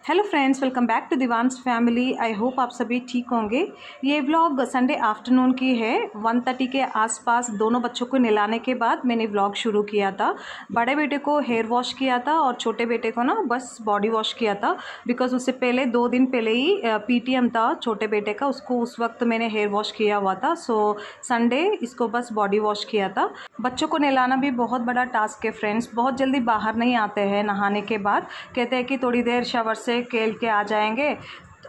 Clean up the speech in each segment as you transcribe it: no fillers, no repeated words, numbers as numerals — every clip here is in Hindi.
Hello friends, welcome back to Diwan's family. I hope आप सभी ठीक होंगे। ये व्लॉग संडे आफ्टरनून की है। 1:30 के आसपास दोनों बच्चों को नहलाने के बाद मैंने व्लॉग शुरू किया था। बड़े बेटे को हेयर वॉश किया था और छोटे बेटे को ना बस बॉडी वॉश किया था, बिकॉज उससे पहले 2 दिन पहले ही पीटीएम था छोटे बेटे का, उसको उस वक्त मैंने हेयर वॉश किया हुआ था। सो संडे इसको बस बॉडी वॉश किया था। बच्चों को नहलाना भी बहुत बड़ा टास्क है फ्रेंड्स। बहुत जल्दी बाहर नहीं आते हैं नहाने के बाद, कहते हैं कि थोड़ी देर शावर से खेल के आ जाएंगे,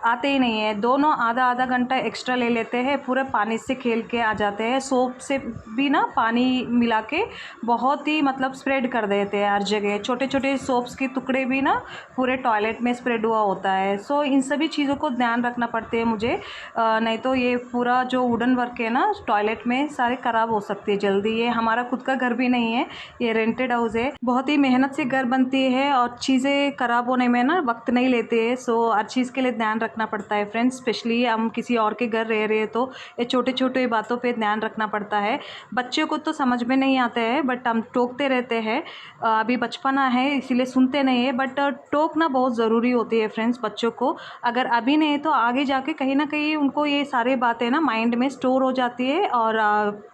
आते ही नहीं है। दोनों आधा आधा घंटा एक्स्ट्रा ले लेते हैं, पूरे पानी से खेल के आ जाते हैं। सोप से भी ना पानी मिला के बहुत ही मतलब स्प्रेड कर देते हैं हर जगह। छोटे छोटे सोप्स के टुकड़े भी ना पूरे टॉयलेट में स्प्रेड हुआ होता है। सो इन सभी चीज़ों को ध्यान रखना पड़ते है मुझे, नहीं तो ये पूरा जो वुडन वर्क है ना टॉयलेट में सारे ख़राब हो सकती है जल्दी। ये हमारा खुद का घर भी नहीं है, ये रेंटेड हाउस है। बहुत ही मेहनत से घर बनती है और चीज़ें ख़राब होने में ना वक्त नहीं लेते हैं। सो हर चीज़ के लिए ध्यान रखना पड़ता है फ्रेंड्स। स्पेशली हम किसी और के घर रह रहे हैं तो ये छोटे छोटे बातों पे ध्यान रखना पड़ता है। बच्चे को तो समझ में नहीं आता है, बट हम टोकते रहते हैं। अभी बचपना है इसीलिए सुनते नहीं है, बट टोकना बहुत ज़रूरी होती है फ्रेंड्स बच्चों को। अगर अभी नहीं तो आगे जाके कहीं ना कहीं उनको ये सारे बातें ना माइंड में स्टोर हो जाती है और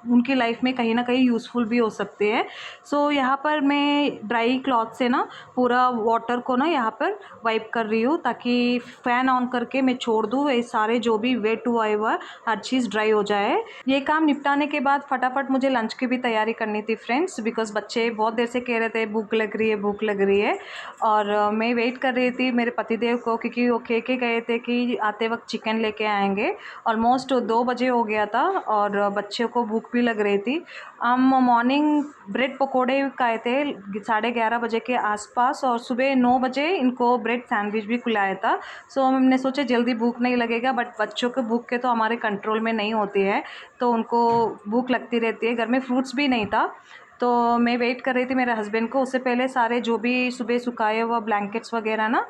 उनकी लाइफ में कहीं ना कहीं यूज़फुल भी हो सकती है। सो यहाँ पर मैं ड्राई क्लॉथ से ना पूरा वाटर को ना यहाँ पर वाइप कर रही हूँ, ताकि फ़ैन ऑन करके मैं छोड़ दूँ ये सारे जो भी वेट हुआ है हर चीज़ ड्राई हो जाए। ये काम निपटाने के बाद फटाफट मुझे लंच की भी तैयारी करनी थी फ्रेंड्स, बिकॉज बच्चे बहुत देर से कह रहे थे भूख लग रही है भूख लग रही है। और मैं वेट कर रही थी मेरे पतिदेव को, क्योंकि वो कह के गए थे कि आते वक्त चिकन लेके आएंगे। ऑलमोस्ट 2 बजे हो गया था और बच्चों को भूख भी लग रही थी। हम मॉर्निंग ब्रेड पकोड़े खाए थे 11:30 बजे के आसपास, और सुबह 9 बजे इनको ब्रेड सैंडविच भी खिलाया था। सो हमने सोचा जल्दी भूख नहीं लगेगा, बट बच्चों के भूख के तो हमारे कंट्रोल में नहीं होती है, तो उनको भूख लगती रहती है। घर में फ्रूट्स भी नहीं था, तो मैं वेट कर रही थी मेरे हस्बैंड को। उससे पहले सारे जो भी सुबह सुखाए हुआ ब्लैंकेट्स वगैरह ना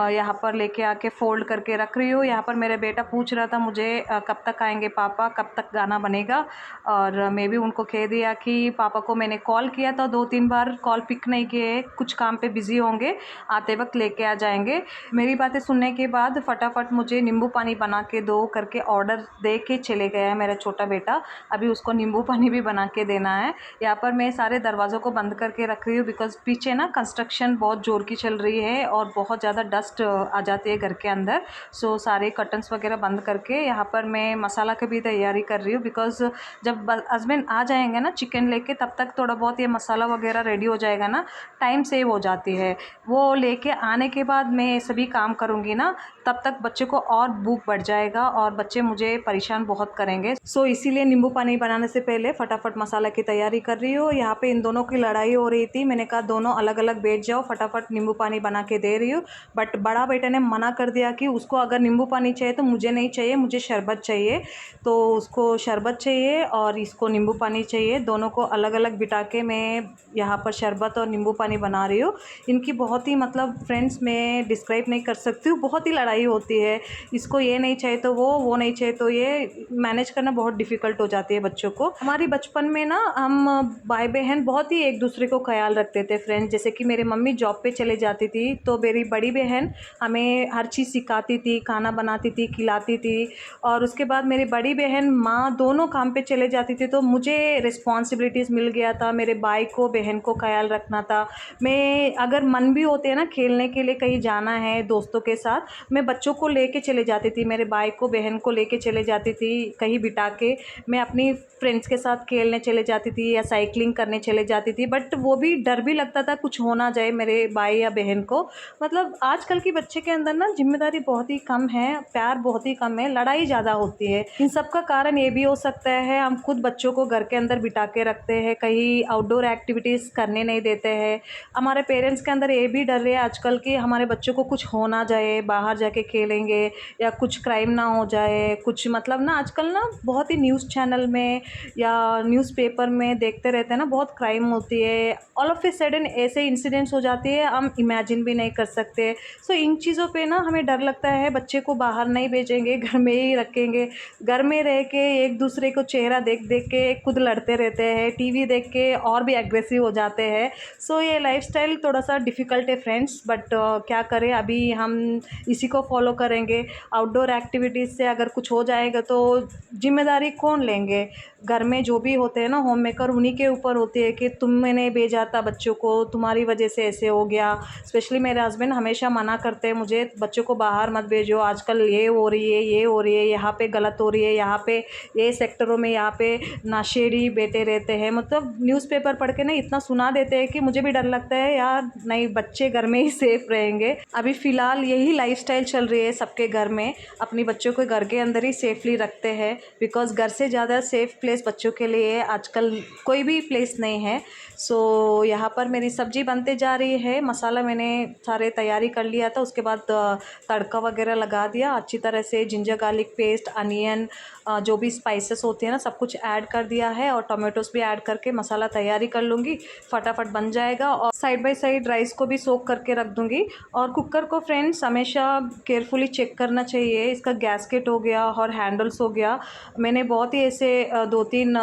यहाँ पर लेके आके फ़ोल्ड करके रख रही हूँ। यहाँ पर मेरा बेटा पूछ रहा था मुझे कब तक आएंगे पापा, कब तक गाना बनेगा। और मैं भी उनको कह दिया कि पापा को मैंने कॉल किया था 2-3 बार, कॉल पिक नहीं किए, कुछ काम पे बिज़ी होंगे, आते वक्त लेके आ जाएंगे। मेरी बातें सुनने के बाद फटाफट मुझे नींबू पानी बना के दो करके ऑर्डर दे के चले गया है मेरा छोटा बेटा। अभी उसको नींबू पानी भी बना के देना है। यहाँ पर मैं सारे दरवाज़ों को बंद करके रख रही हूँ, बिकॉज़ पीछे ना कंस्ट्रक्शन बहुत ज़ोर की चल रही है और बहुत ज़्यादा डस्ट आ जाती है घर के अंदर। सो सारे कर्टन्स वगैरह बंद करके यहाँ पर मैं मसाला की भी तैयारी कर रही हूँ, बिकॉज़ जब हस्बैंड आ जाएंगे ना चिकन लेके, तब तक थोड़ा बहुत ये मसाला वगैरह रेडी हो जाएगा ना, टाइम सेव हो जाती है। वो लेके आने के बाद मैं सभी काम करूँगी ना, तब तक बच्चे को और भूख बढ़ जाएगा और बच्चे मुझे परेशान बहुत करेंगे। सो इसीलिए नींबू पानी बनाने से पहले फटाफट मसाला की तैयारी कर रही हूँ। यहाँ पे इन दोनों की लड़ाई हो रही थी, मैंने कहा दोनों अलग अलग बैठ जाओ, फटाफट नींबू पानी बना के दे रही हूँ। बट बड़ा बेटे ने मना कर दिया कि उसको अगर नींबू पानी चाहिए तो मुझे नहीं चाहिए, मुझे शरबत चाहिए। तो उसको शरबत चाहिए और इसको नींबू पानी चाहिए। दोनों को अलग अलग बिठा के मैं यहाँ पर शरबत और नींबू पानी बना रही हूँ। इनकी बहुत ही मतलब फ्रेंड्स मैं डिस्क्राइब नहीं कर सकती हूँ, बहुत ही लड़ाई होती है। इसको ये नहीं चाहिए तो वो नहीं चाहिए तो ये, मैनेज करना बहुत डिफ़िकल्ट हो जाती है बच्चों को। हमारी बचपन में ना हम भाई बहन बहुत ही एक दूसरे को ख्याल रखते थे फ्रेंड्स। जैसे कि मेरी मम्मी जॉब पे चले जाती थी तो मेरी बड़ी बहन हमें हर चीज़ सिखाती थी, खाना बनाती थी, खिलाती थी। और उसके बाद मेरी बड़ी बहन माँ दोनों काम पे चले जाती थी, तो मुझे रिस्पॉन्सिबिलिटीज़ मिल गया था, मेरे भाई को बहन को ख्याल रखना था। मैं अगर मन भी होते हैं ना खेलने के लिए, कहीं जाना है दोस्तों के साथ, मैं बच्चों को लेके चले जाती थी, मेरे भाई को बहन को लेके चले जाती थी कहीं बिठा के। मैं अपनी फ्रेंड्स के साथ खेलने चले जाती थी या साइकिलिंग करने चले जाती थी, बट वो भी डर भी लगता था कुछ हो ना जाए मेरे भाई या बहन को। मतलब आजकल के बच्चे के अंदर ना जिम्मेदारी बहुत ही कम है, प्यार बहुत ही कम है, लड़ाई ज़्यादा होती है। इन सब का कारण ये भी हो सकता है हम खुद बच्चों को घर के अंदर बिठा के रखते हैं, कहीं आउटडोर एक्टिविटीज़ करने नहीं देते हैं। हमारे पेरेंट्स के अंदर ये भी डर है आजकल कि हमारे बच्चों को कुछ हो ना जाए, बाहर जाके खेलेंगे या कुछ क्राइम ना हो जाए, कुछ मतलब ना आजकल ना बहुत ही न्यूज़ चैनल में या न्यूज़पेपर में देखते रहते हैं ना, बहुत क्राइम होती है, ऑल ऑफ ए सडन ऐसे इंसिडेंट्स हो जाते हैं हम इमेजिन भी नहीं कर सकते। सो इन चीज़ों पे ना हमें डर लगता है, बच्चे को बाहर नहीं भेजेंगे, घर में ही रखेंगे। घर में रह के एक दूसरे को चेहरा देख देख के खुद लड़ते रहते हैं, टीवी देख के और भी एग्रेसिव हो जाते हैं। सो ये लाइफस्टाइल थोड़ा सा डिफ़िकल्ट है फ्रेंड्स, बट क्या करें, अभी हम इसी को फॉलो करेंगे। आउटडोर एक्टिविटीज़ से अगर कुछ हो जाएगा तो जिम्मेदारी कौन लेंगे? घर में जो भी होते हैं ना होम मेकर, उन्हीं के ऊपर होती है कि मैंने भेजा था बच्चों को, तुम्हारी वजह से ऐसे हो गया। स्पेशली मेरे हस्बैंड हमेशा मना करते हैं मुझे, बच्चों को बाहर मत भेजो, आजकल ये हो रही है, ये हो रही है, यहाँ पे गलत हो रही है, यहाँ पे ये सेक्टरों में यहाँ पे नशेड़ी बेटे रहते हैं। मतलब न्यूज़पेपर पढ़ के ना इतना सुना देते हैं कि मुझे भी डर लगता है यार, नहीं बच्चे घर में ही सेफ़ रहेंगे। अभी फ़िलहाल यही लाइफस्टाइल चल रही है सबके घर में, अपनी बच्चों को घर के अंदर ही सेफली रखते हैं, बिकॉज़ घर से ज़्यादा सेफ़ प्लेस बच्चों के लिए आजकल कोई भी प्लेस नहीं है। सो यहाँ पर मेरी सब्ज़ी बनते जा रही है। मसाला मैंने सारे तैयारी कर लिया था, उसके बाद तड़का वगैरह लगा दिया अच्छी तरह से। जिंजर गार्लिक पेस्ट, अनियन, जो भी स्पाइसेस होती है ना सब कुछ ऐड कर दिया है, और टोमेटोज़ भी ऐड करके मसाला तैयारी कर लूँगी, फटाफट बन जाएगा। और साइड बाय साइड राइस को भी सोक करके रख दूँगी। और कुकर को फ्रेंड्स हमेशा केयरफुली चेक करना चाहिए, इसका गैस्केट हो गया और हैंडल्स हो गया। मैंने बहुत ही ऐसे 2-3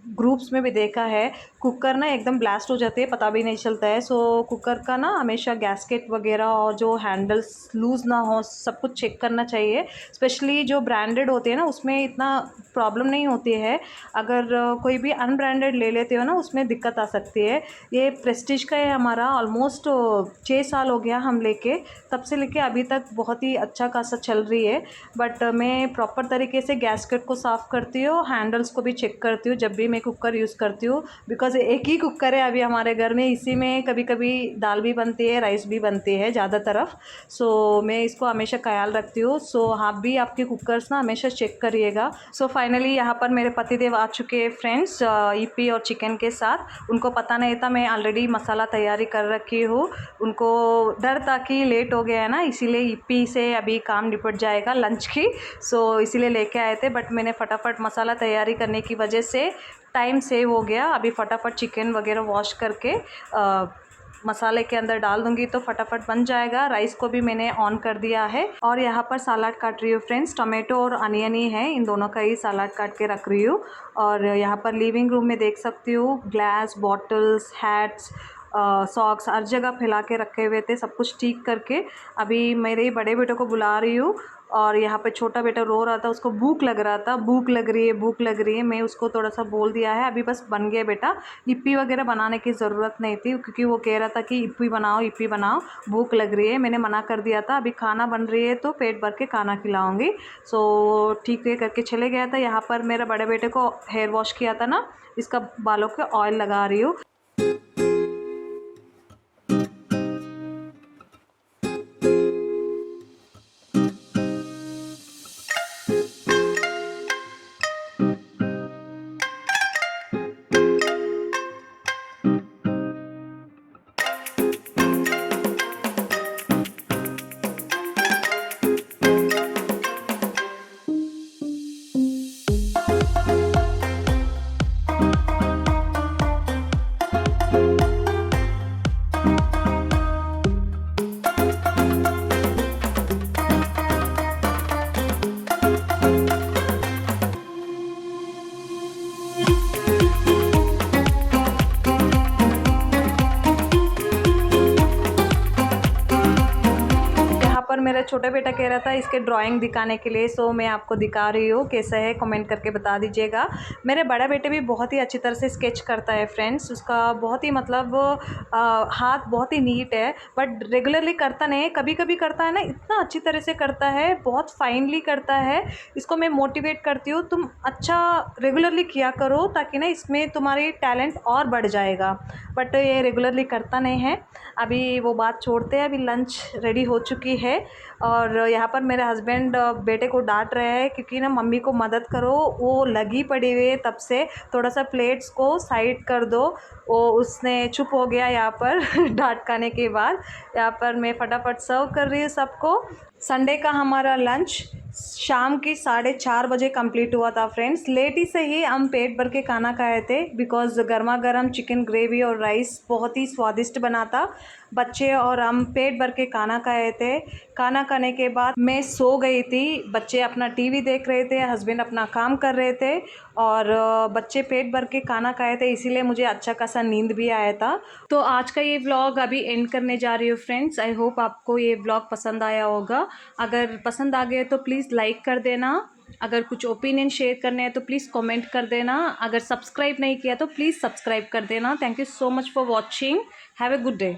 ग्रुप्स में भी देखा है, कुकर ना एकदम ब्लास्ट हो जाते हैं, पता भी नहीं चलता है। सो कुकर का ना हमेशा गैस्केट वगैरह और जो हैंडल्स लूज़ ना हो, सब कुछ चेक करना चाहिए। स्पेशली जो ब्रांडेड होते हैं ना उसमें इतना प्रॉब्लम नहीं होती है, अगर कोई भी अनब्रांडेड ले लेते हो ना उसमें दिक्कत आ सकती है। ये प्रेस्टीज का है हमारा, ऑलमोस्ट 6 साल हो गया हम लेके, तब से लेके अभी तक बहुत ही अच्छा खासा चल रही है। बट मैं प्रॉपर तरीके से गैस्केट को साफ़ करती हूँ, हैंडल्स को भी चेक करती हूँ जब भी मैं कुकर यूज़ करती हूँ, बिकॉज़ एक ही कुकर है अभी हमारे घर में, इसी में कभी कभी दाल भी बनती है, राइस भी बनती है ज़्यादा तरफ। सो मैं इसको हमेशा ख्याल रखती हूँ। सो आप भी आपके कुकर्स ना हमेशा चेक करिएगा। सो फाइनली यहाँ पर मेरे पतिदेव आ चुके हैं फ्रेंड्स, ईपी और चिकन के साथ। उनको पता नहीं था मैं ऑलरेडी मसाला तैयारी कर रखी हूँ, उनको डर था कि लेट हो गया है ना, इसीलिए ईपी से अभी काम निपट जाएगा लंच की। सो इसीलिए लेके आए थे, बट मैंने फटाफट मसाला तैयारी करने की वजह से टाइम सेव हो गया। अभी फटाफट चिकन वगैरह वॉश करके मसाले के अंदर डाल दूंगी तो फटाफट बन जाएगा। राइस को भी मैंने ऑन कर दिया है, और यहाँ पर सलाद काट रही हूँ फ्रेंड्स, टोमेटो और अनियन ही है, इन दोनों का ही सलाद काट के रख रही हूँ। और यहाँ पर लिविंग रूम में देख सकती हूँ ग्लास, बॉटल्स, हैट्स, सॉक्स हर जगह फैला के रखे हुए थे, सब कुछ ठीक करके अभी मेरे बड़े बेटे को बुला रही हूँ। और यहाँ पे छोटा बेटा रो रहा था, उसको भूख लग रहा था, भूख लग रही है, भूख लग रही है। मैं उसको थोड़ा सा बोल दिया है, अभी बस बन गया बेटा, इप्पी वगैरह बनाने की ज़रूरत नहीं थी, क्योंकि वो कह रहा था कि इप्पी बनाओ, इप्पी बनाओ, भूख लग रही है। मैंने मना कर दिया था, अभी खाना बन रही है तो पेट भर के खाना खिलाऊँगी। सो ठीक है करके चले गया था। यहाँ पर मेरे बड़े बेटे को हेयर वॉश किया था ना, इसका बालों के ऑयल लगा रही हूँ। मेरा छोटा बेटा कह रहा था इसके ड्राइंग दिखाने के लिए, सो मैं आपको दिखा रही हूँ, कैसा है कमेंट करके बता दीजिएगा। मेरे बड़ा बेटे भी बहुत ही अच्छी तरह से स्केच करता है फ्रेंड्स, उसका बहुत ही मतलब हाथ बहुत ही नीट है, बट रेगुलरली करता नहीं है, कभी कभी करता है ना, इतना अच्छी तरह से करता है, बहुत फाइनली करता है। इसको मैं मोटिवेट करती हूँ, तुम अच्छा रेगुलरली किया करो ताकि ना इसमें तुम्हारी टैलेंट और बढ़ जाएगा, बट ये रेगुलरली करता नहीं है। अभी वो बात छोड़ते हैं, अभी लंच रेडी हो चुकी है। और यहाँ पर मेरे हस्बैंड बेटे को डांट रहे हैं क्योंकि ना मम्मी को मदद करो, वो लगी पड़ी हुई है तब से, थोड़ा सा प्लेट्स को साइड कर दो। वो उसने चुप हो गया यहाँ पर डांट खाने के बाद। यहाँ पर मैं फटाफट सर्व कर रही हूँ सबको। संडे का हमारा लंच शाम की 4:30 बजे कंप्लीट हुआ था फ्रेंड्स। लेट ही से ही हम पेट भर के खाना खाए थे बिकॉज़ गर्मा गर्म चिकन ग्रेवी और राइस बहुत ही स्वादिष्ट बना था। बच्चे और हम पेट भर के खाना खाए थे। खाना खाने के बाद मैं सो गई थी, बच्चे अपना टीवी देख रहे थे, हस्बैंड अपना काम कर रहे थे और बच्चे पेट भर के खाना खाए थे, इसीलिए मुझे अच्छा खासा नींद भी आया था। तो आज का ये व्लॉग अभी एंड करने जा रही हूँ फ्रेंड्स। आई होप आपको ये व्लॉग पसंद आया होगा। अगर पसंद आ गया तो प्लीज़ लाइक कर देना। अगर कुछ ओपिनियन शेयर करने हैं तो प्लीज़ कमेंट कर देना। अगर सब्सक्राइब नहीं किया तो प्लीज़ सब्सक्राइब कर देना। Thank you so much for watching. Have a good day.